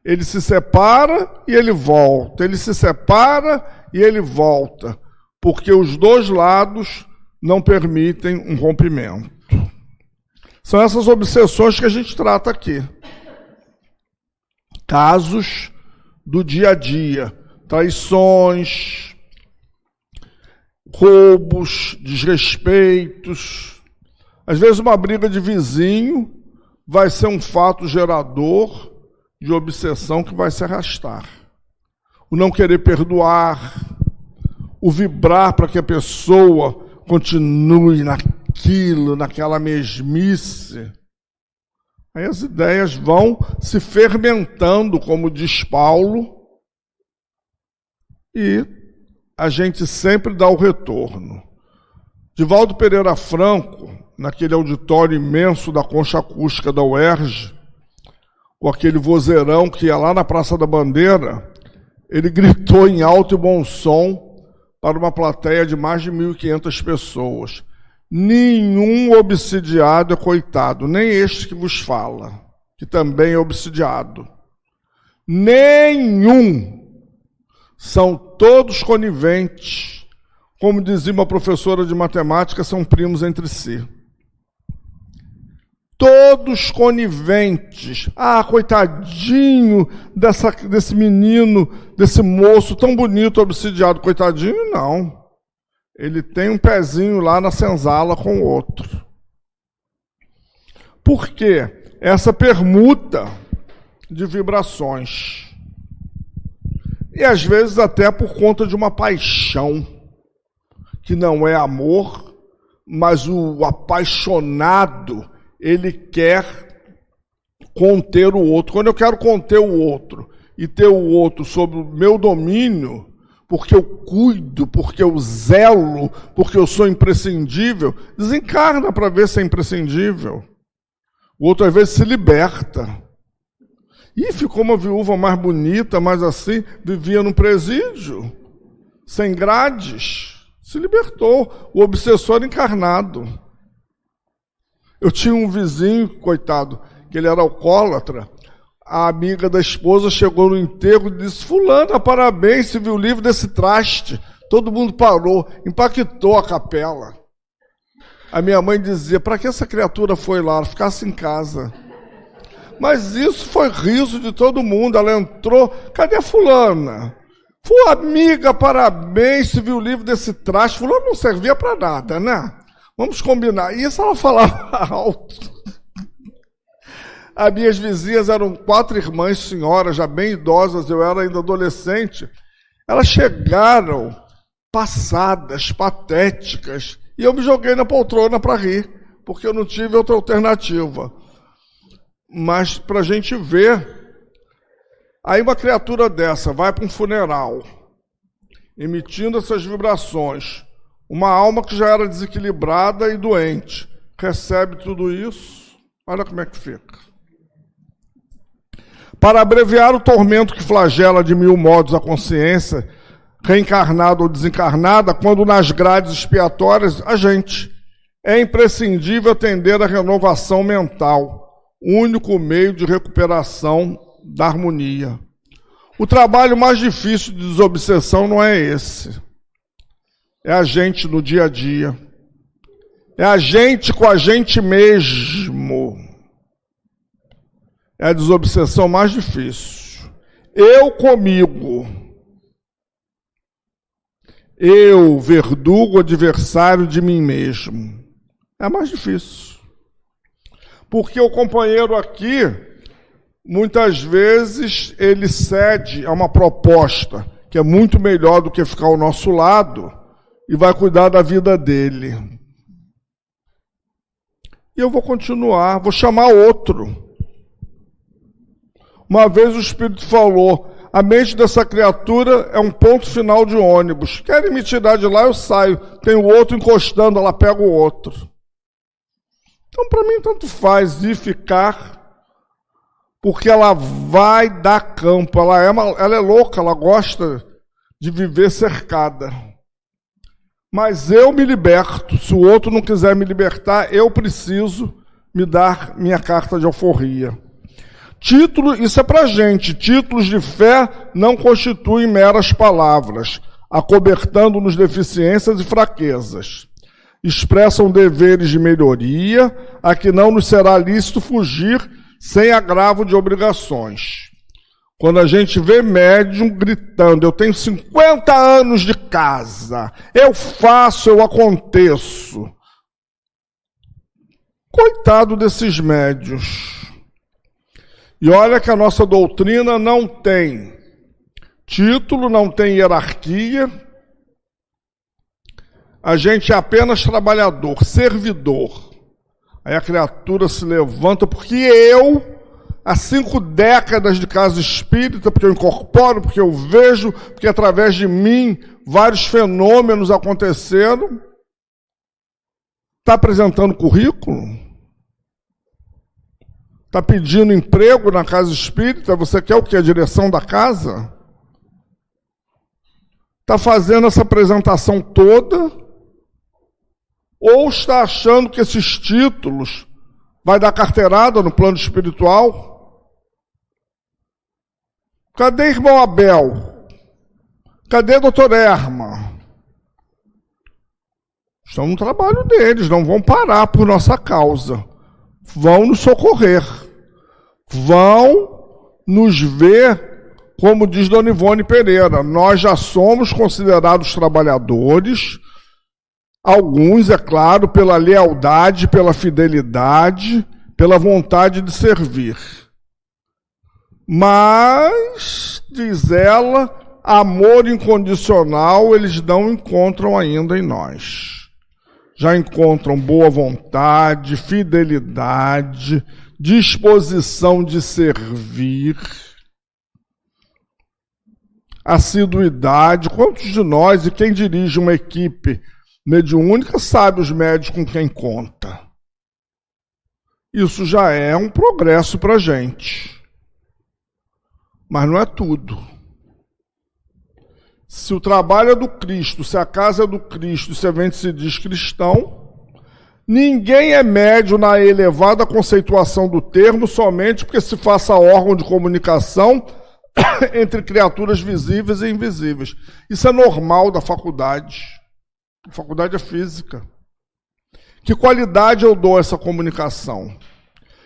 [SPEAKER 3] Ele se separa e ele volta. Ele se separa e ele volta. Porque os dois lados não permitem um rompimento. São essas obsessões que a gente trata aqui. Casos do dia a dia. Traições, roubos, desrespeitos. Às vezes uma briga de vizinho vai ser um fato gerador de obsessão que vai se arrastar. O não querer perdoar, o vibrar para que a pessoa continue naquilo, naquela mesmice. Aí as ideias vão se fermentando, como diz Paulo, e a gente sempre dá o retorno. Divaldo Pereira Franco, naquele auditório imenso da Concha Acústica da UERJ, com aquele vozeirão que ia lá na Praça da Bandeira, ele gritou em alto e bom som para uma plateia de mais de 1.500 pessoas. Nenhum obsidiado é coitado, nem este que vos fala, que também é obsidiado. Nenhum. São todos coniventes. Como dizia uma professora de matemática, são primos entre si. Todos coniventes. Ah, coitadinho desse menino, desse moço tão bonito, obsidiado. Coitadinho, não. Ele tem um pezinho lá na senzala com o outro. Por quê? Essa permuta de vibrações. E às vezes até por conta de uma paixão, que não é amor, mas o apaixonado, ele quer conter o outro. Quando eu quero conter o outro e ter o outro sob o meu domínio, porque eu cuido, porque eu zelo, porque eu sou imprescindível, desencarna para ver se é imprescindível. O outro, às vezes, se liberta. E ficou uma viúva mais bonita, mais assim, vivia num presídio, sem grades. Se libertou, o obsessor encarnado. Eu tinha um vizinho, coitado, que ele era alcoólatra. A amiga da esposa chegou no enterro e disse: fulana, parabéns, se viu o livro desse traste. Todo mundo parou, impactou a capela. A minha mãe dizia: para que essa criatura foi lá? Ficasse em casa. Mas isso foi riso de todo mundo. Ela entrou: cadê a fulana? Amiga, parabéns, se viu o livro desse traste. Fulano não servia para nada, né? Vamos combinar. Isso ela falava alto. As minhas vizinhas eram 4 irmãs, senhoras, já bem idosas, eu era ainda adolescente. Elas chegaram passadas, patéticas, e eu me joguei na poltrona para rir, porque eu não tive outra alternativa. Mas para a gente ver, aí uma criatura dessa vai para um funeral, emitindo essas vibrações. Uma alma que já era desequilibrada e doente, recebe tudo isso, olha como é que fica. Para abreviar o tormento que flagela de 1000 modos a consciência, reencarnada ou desencarnada, quando nas grades expiatórias, a gente é imprescindível atender à renovação mental, único meio de recuperação da harmonia. O trabalho mais difícil de desobsessão não é esse. É a gente no dia a dia. É a gente com a gente mesmo. É a desobsessão mais difícil. Eu comigo. Eu, verdugo, adversário de mim mesmo. É mais difícil. Porque o companheiro aqui, muitas vezes, ele cede a uma proposta que é muito melhor do que ficar ao nosso lado e vai cuidar da vida dele. E eu vou continuar, vou chamar outro. Uma vez o Espírito falou: a mente dessa criatura é um ponto final de ônibus. Querem me tirar de lá, eu saio. Tem o outro encostando, ela pega o outro. Então, para mim, tanto faz ir ficar, porque ela vai dar campo. Ela é louca, ela gosta de viver cercada. Mas eu me liberto. Se o outro não quiser me libertar, eu preciso me dar minha carta de alforria. Título, isso é para gente. Títulos de fé não constituem meras palavras, acobertando-nos deficiências e fraquezas. Expressam deveres de melhoria, a que não nos será lícito fugir sem agravo de obrigações. Quando a gente vê médium gritando: eu tenho 50 anos de casa, eu faço, eu aconteço. Coitado desses médios. E olha que a nossa doutrina não tem título, não tem hierarquia. A gente é apenas trabalhador, servidor. Aí a criatura se levanta, porque eu, há 5 décadas de casa espírita, porque eu incorporo, porque eu vejo, porque através de mim vários fenômenos aconteceram. Está apresentando currículo? Está pedindo emprego na casa espírita? Você quer o quê? A direção da casa? Está fazendo essa apresentação toda? Ou está achando que esses títulos vai dar carteirada no plano espiritual? Cadê irmão Abel? Cadê doutor Erma? Estão no trabalho deles, não vão parar por nossa causa. Vão nos socorrer. Vão nos ver, como diz Dona Ivone Pereira. Nós já somos considerados trabalhadores, alguns, é claro, pela lealdade, pela fidelidade, pela vontade de servir. Mas, diz ela, amor incondicional eles não encontram ainda em nós. Já encontram boa vontade, fidelidade, disposição de servir. assiduidade. Quantos de nós, e quem dirige uma equipe mediúnica, sabe os médios com quem conta? Isso já é um progresso para a gente. Mas não é tudo. Se o trabalho é do Cristo, se a casa é do Cristo, se a gente se diz cristão, ninguém é médio na elevada conceituação do termo somente porque se faça órgão de comunicação entre criaturas visíveis e invisíveis. Isso é normal da faculdade. A faculdade é física. Que qualidade eu dou a essa comunicação?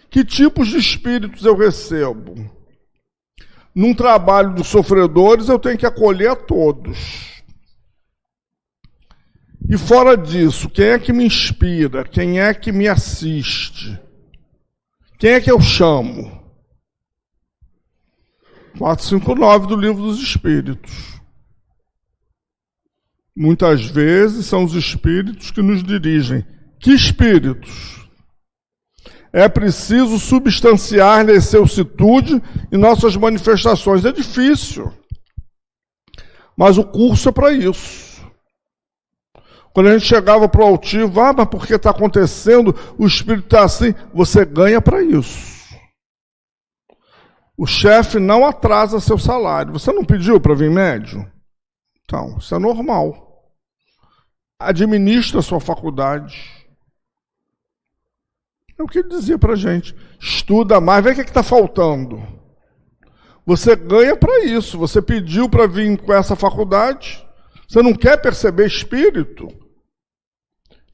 [SPEAKER 3] Que tipos de espíritos eu recebo? Num trabalho dos sofredores, eu tenho que acolher a todos. E fora disso, quem é que me inspira? Quem é que me assiste? Quem é que eu chamo? 459 do Livro dos Espíritos. Muitas vezes são os espíritos que nos dirigem. Que espíritos? É preciso substanciar-lhe excelsitude em nossas manifestações. É difícil. Mas o curso é para isso. Quando a gente chegava para o altivo, mas por que está acontecendo? O espírito está assim. Você ganha para isso. O chefe não atrasa seu salário. Você não pediu para vir médium? Então, isso é normal. Administra a sua faculdade. É o que ele dizia para a gente. Estuda mais, vê o que está faltando. Você ganha para isso. Você pediu para vir com essa faculdade. Você não quer perceber espírito?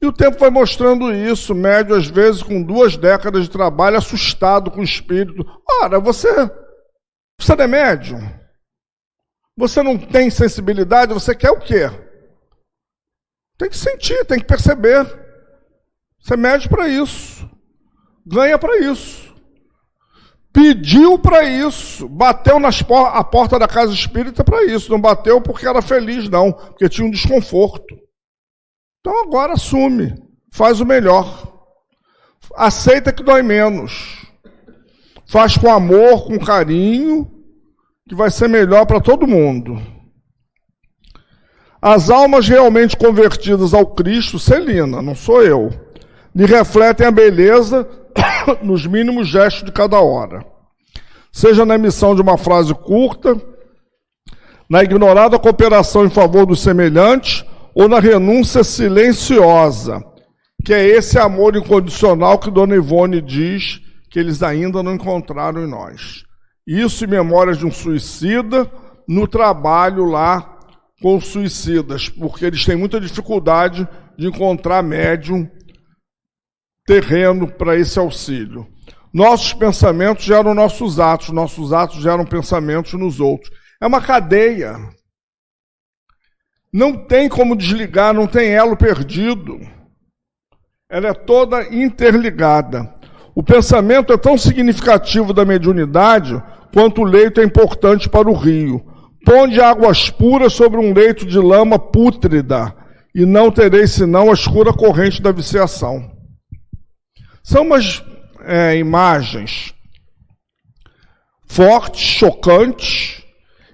[SPEAKER 3] E o tempo vai mostrando isso. Médio, às vezes, com 2 décadas de trabalho, assustado com o espírito. Ora, você não é médium? Você não tem sensibilidade? Você quer o quê? Tem que sentir, tem que perceber. Você mede para isso. Ganha para isso. Pediu para isso. Bateu a porta da casa espírita para isso. Não bateu porque era feliz, não. Porque tinha um desconforto. Então agora assume. Faz o melhor. Aceita que dói menos. Faz com amor, com carinho, que vai ser melhor para todo mundo. As almas realmente convertidas ao Cristo, Celina, não sou eu, lhe refletem a beleza nos mínimos gestos de cada hora. Seja na emissão de uma frase curta, na ignorada cooperação em favor dos semelhantes, ou na renúncia silenciosa, que é esse amor incondicional que Dona Ivone diz que eles ainda não encontraram em nós. Isso em memória de um suicida, no trabalho lá com os suicidas, porque eles têm muita dificuldade de encontrar médium terreno para esse auxílio. Nossos pensamentos geram nossos atos geram pensamentos nos outros. É uma cadeia. Não tem como desligar, não tem elo perdido. Ela é toda interligada. O pensamento é tão significativo da mediunidade quanto o leito é importante para o rio. Ponde águas puras sobre um leito de lama pútrida, e não tereis senão a escura corrente da viciação. São umas imagens fortes, chocantes,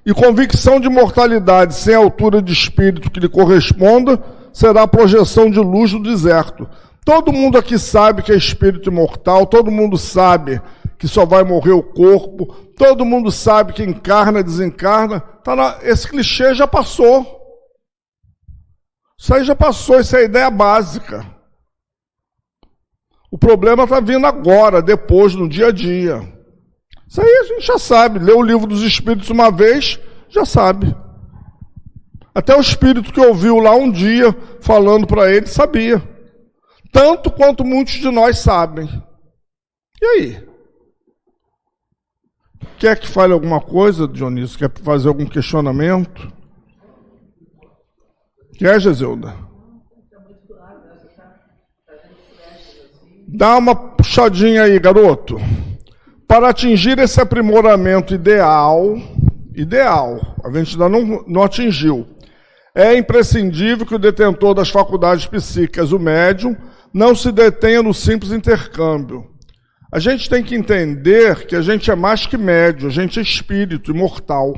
[SPEAKER 3] e convicção de mortalidade sem altura de espírito que lhe corresponda será a projeção de luz do deserto. Todo mundo aqui sabe que é espírito imortal, todo mundo sabe que só vai morrer o corpo, todo mundo sabe que encarna, desencarna. Esse clichê já passou. Isso aí já passou, isso é a ideia básica. O problema está vindo agora, depois, no dia a dia. Isso aí a gente já sabe. Leu o Livro dos Espíritos uma vez, já sabe. Até o espírito que ouviu lá um dia, falando para ele, sabia. Tanto quanto muitos de nós sabem. E aí? Quer que fale alguma coisa, Dionísio? Quer fazer algum questionamento? Quer, Gesilda? Dá uma puxadinha aí, garoto. Para atingir esse aprimoramento ideal, a gente ainda não atingiu, é imprescindível que o detentor das faculdades psíquicas, o médium, não se detenha no simples intercâmbio. A gente tem que entender que a gente é mais que médium, a gente é espírito imortal.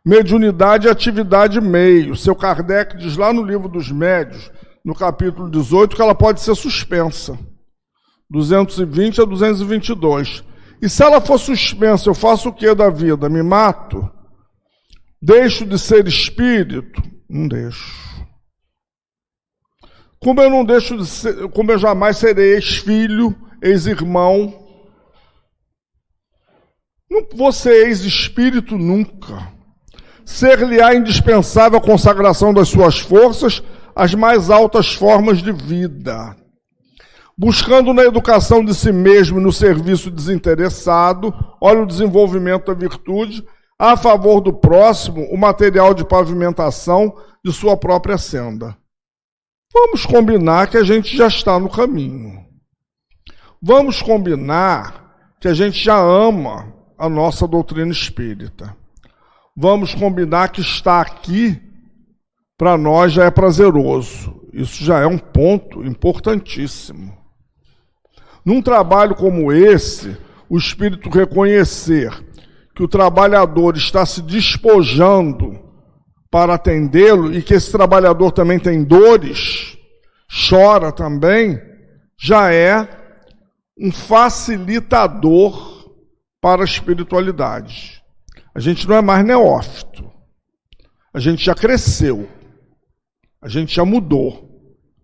[SPEAKER 3] Mediunidade é atividade meio. Seu Kardec diz lá no Livro dos Médiuns, no capítulo 18, que ela pode ser suspensa. 220 a 222. E se ela for suspensa, eu faço o que da vida? Me mato? Deixo de ser espírito? Não deixo. Como eu não deixo de ser, como eu jamais serei ex-filho, ex-irmão, não vou ser ex-espírito nunca. Ser-lhe-á indispensável a consagração das suas forças às mais altas formas de vida. Buscando na educação de si mesmo e no serviço desinteressado, olha o desenvolvimento da virtude, a favor do próximo, o material de pavimentação de sua própria senda. Vamos combinar que a gente já está no caminho. Vamos combinar que a gente já ama a nossa doutrina espírita. Vamos combinar que estar aqui, para nós, já é prazeroso. Isso já é um ponto importantíssimo. Num trabalho como esse, o espírito reconhecer que o trabalhador está se despojando para atendê-lo e que esse trabalhador também tem dores, chora também, já é um facilitador para a espiritualidade. A gente não é mais neófito. A gente já cresceu. A gente já mudou.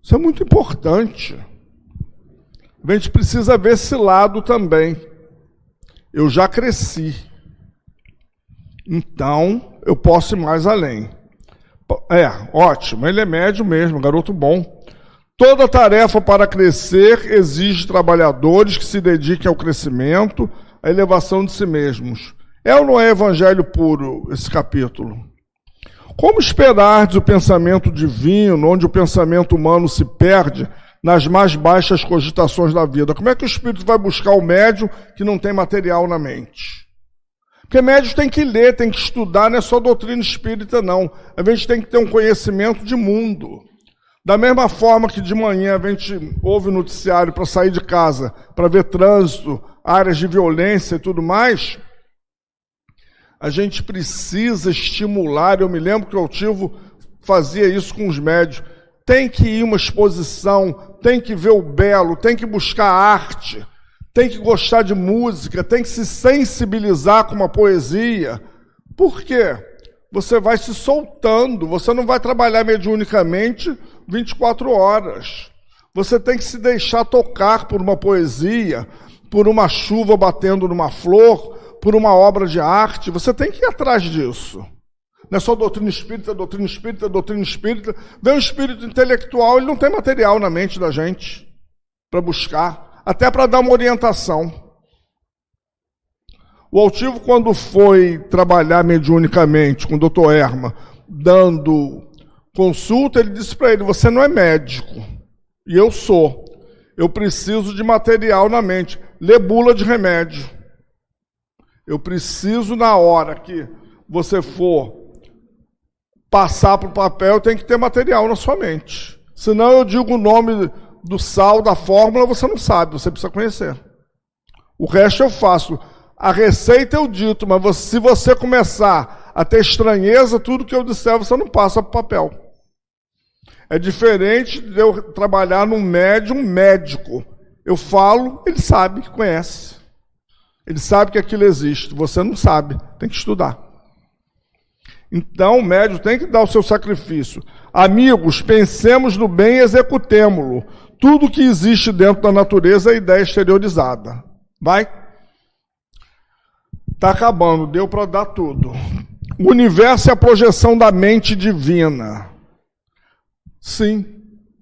[SPEAKER 3] Isso é muito importante. A gente precisa ver esse lado também. Eu já cresci. Então, eu posso ir mais além. Ótimo. Ele é médio mesmo, garoto bom. Toda tarefa para crescer exige trabalhadores que se dediquem ao crescimento, à elevação de si mesmos. É ou não é evangelho puro esse capítulo? Como esperar o pensamento divino, onde o pensamento humano se perde nas mais baixas cogitações da vida? Como é que o espírito vai buscar o médium que não tem material na mente? Porque médium tem que ler, tem que estudar, não é só doutrina espírita, não. A gente tem que ter um conhecimento de mundo. Da mesma forma que de manhã a gente ouve o noticiário para sair de casa, para ver trânsito, áreas de violência e tudo mais, a gente precisa estimular. Eu me lembro que o Altivo fazia isso com os médios. Tem que ir uma exposição, tem que ver o belo, tem que buscar arte, tem que gostar de música, tem que se sensibilizar com uma poesia. Por quê? Você vai se soltando, você não vai trabalhar mediunicamente 24 horas. Você tem que se deixar tocar por uma poesia, por uma chuva batendo numa flor, por uma obra de arte. Você tem que ir atrás disso. Não é só doutrina espírita, doutrina espírita, doutrina espírita. Vem um espírito intelectual, ele não tem material na mente da gente para buscar, até para dar uma orientação. O Altivo, quando foi trabalhar mediunicamente com o Dr. Erma, dando consulta, ele disse para ele: você não é médico, e eu sou. Eu preciso de material na mente. Lê bula de remédio. Eu preciso, na hora que você for passar para o papel, tem que ter material na sua mente. Senão eu digo o nome do sal, da fórmula, você não sabe, você precisa conhecer. O resto eu faço. A receita eu dito, mas se você começar a ter estranheza, tudo que eu disser você não passa para o papel. É diferente de eu trabalhar num médium médico. Eu falo, ele sabe, conhece. Ele sabe que aquilo existe, você não sabe, tem que estudar. Então o médium tem que dar o seu sacrifício. Amigos, pensemos no bem e executemo-lo. Tudo que existe dentro da natureza é ideia exteriorizada. Vai? Está acabando, deu para dar tudo. O universo é a projeção da mente divina. Sim,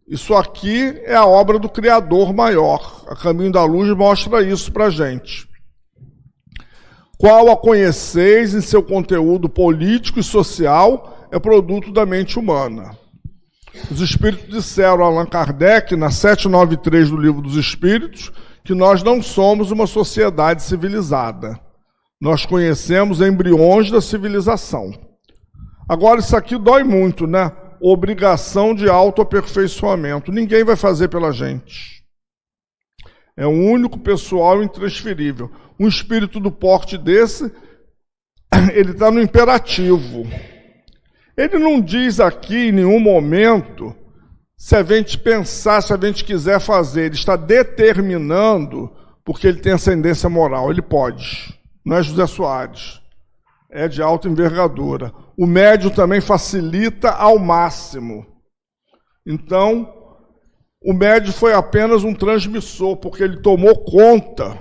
[SPEAKER 3] isso aqui é a obra do Criador maior. A Caminho da Luz mostra isso para a gente. Qual a conheceis em seu conteúdo político e social é produto da mente humana. Os Espíritos disseram a Allan Kardec, na 793 do Livro dos Espíritos, que nós não somos uma sociedade civilizada. Nós conhecemos embriões da civilização. Agora, isso aqui dói muito, né? Obrigação de autoaperfeiçoamento. Ninguém vai fazer pela gente. É um único pessoal intransferível. Um espírito do porte desse ele está no imperativo. Ele não diz aqui em nenhum momento se a gente pensar, se a gente quiser fazer. Ele está determinando, porque ele tem ascendência moral. Ele pode. Não é José Soares. É de alta envergadura. O médium também facilita ao máximo. Então, o médium foi apenas um transmissor, porque ele tomou conta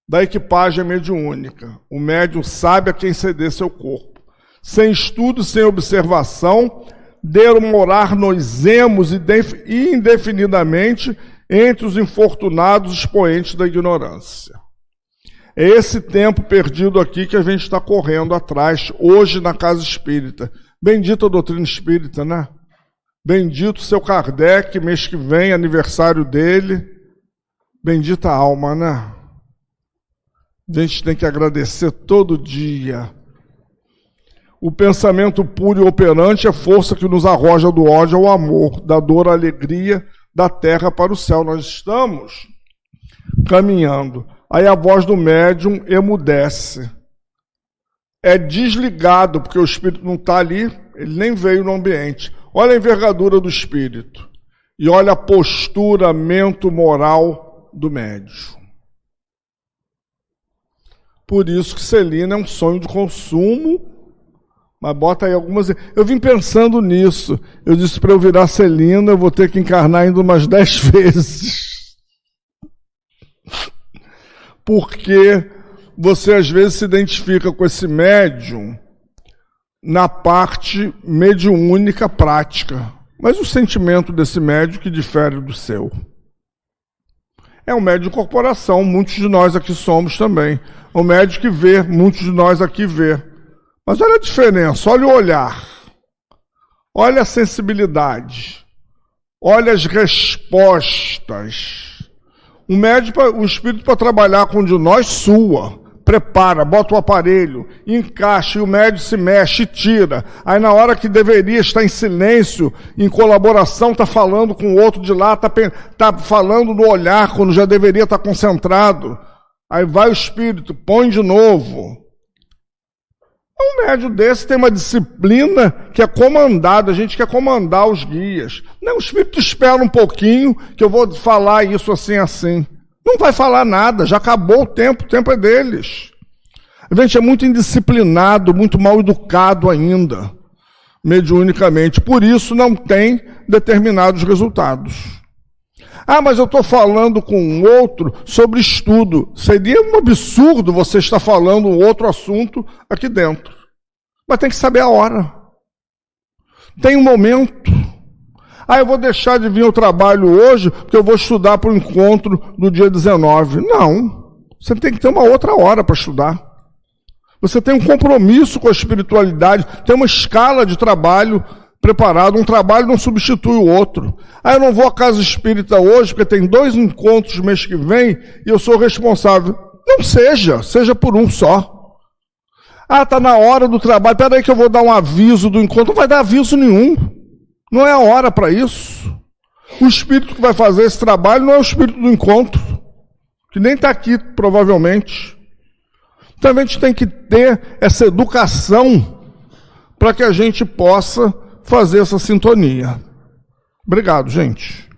[SPEAKER 3] da equipagem mediúnica. O médium sabe a quem ceder seu corpo. Sem estudo, sem observação, demorar-nos-emos indefinidamente entre os infortunados expoentes da ignorância. É esse tempo perdido aqui que a gente está correndo atrás, hoje na Casa Espírita. Bendita a doutrina espírita, né? Bendito seu Kardec, mês que vem, aniversário dele. Bendita a alma, né? A gente tem que agradecer todo dia. O pensamento puro e operante é força que nos arroja do ódio ao amor, da dor à alegria, da terra para o céu. Nós estamos caminhando. Aí a voz do médium emudece. É desligado, porque o espírito não está ali, ele nem veio no ambiente. Olha a envergadura do espírito. E olha a posturamento moral do médium. Por isso que Celina é um sonho de consumo. Mas bota aí algumas... Eu vim pensando nisso. Eu disse, para eu virar Celina, eu vou ter que encarnar ainda umas 10 vezes. Porque você às vezes se identifica com esse médium na parte mediúnica prática. Mas o sentimento desse médium que difere do seu. É um médium de corporação, muitos de nós aqui somos também. É um médium que vê, muitos de nós aqui vê. Mas olha a diferença, olha o olhar, olha a sensibilidade, olha as respostas. O médium, o espírito para trabalhar com um de nós sua, prepara, bota o aparelho, encaixa e o médium se mexe e tira. Aí na hora que deveria estar em silêncio, em colaboração, está falando com o outro de lá, está falando no olhar quando já deveria estar concentrado. Aí vai o espírito, põe de novo. Um médium desse tem uma disciplina que é comandada, a gente quer comandar os guias. Não, o espírito espera um pouquinho que eu vou falar isso assim. Não vai falar nada, já acabou o tempo é deles. A gente é muito indisciplinado, muito mal educado ainda, mediunicamente. Por isso não tem determinados resultados. Ah, mas eu estou falando com um outro sobre estudo. Seria um absurdo você estar falando um outro assunto aqui dentro. Mas tem que saber a hora. Tem um momento. Ah, eu vou deixar de vir ao trabalho hoje porque eu vou estudar para o encontro do dia 19. Não. Você tem que ter uma outra hora para estudar. Você tem um compromisso com a espiritualidade, tem uma escala de trabalho preparado, um trabalho não substitui o outro. Ah, eu não vou à casa espírita hoje, porque tem 2 encontros no mês que vem, e eu sou responsável. Não seja por um só. Ah, está na hora do trabalho, espera aí que eu vou dar um aviso do encontro. Não vai dar aviso nenhum. Não é a hora para isso. O espírito que vai fazer esse trabalho não é o espírito do encontro, que nem está aqui, provavelmente. Então a gente tem que ter essa educação para que a gente possa fazer essa sintonia. Obrigado, gente.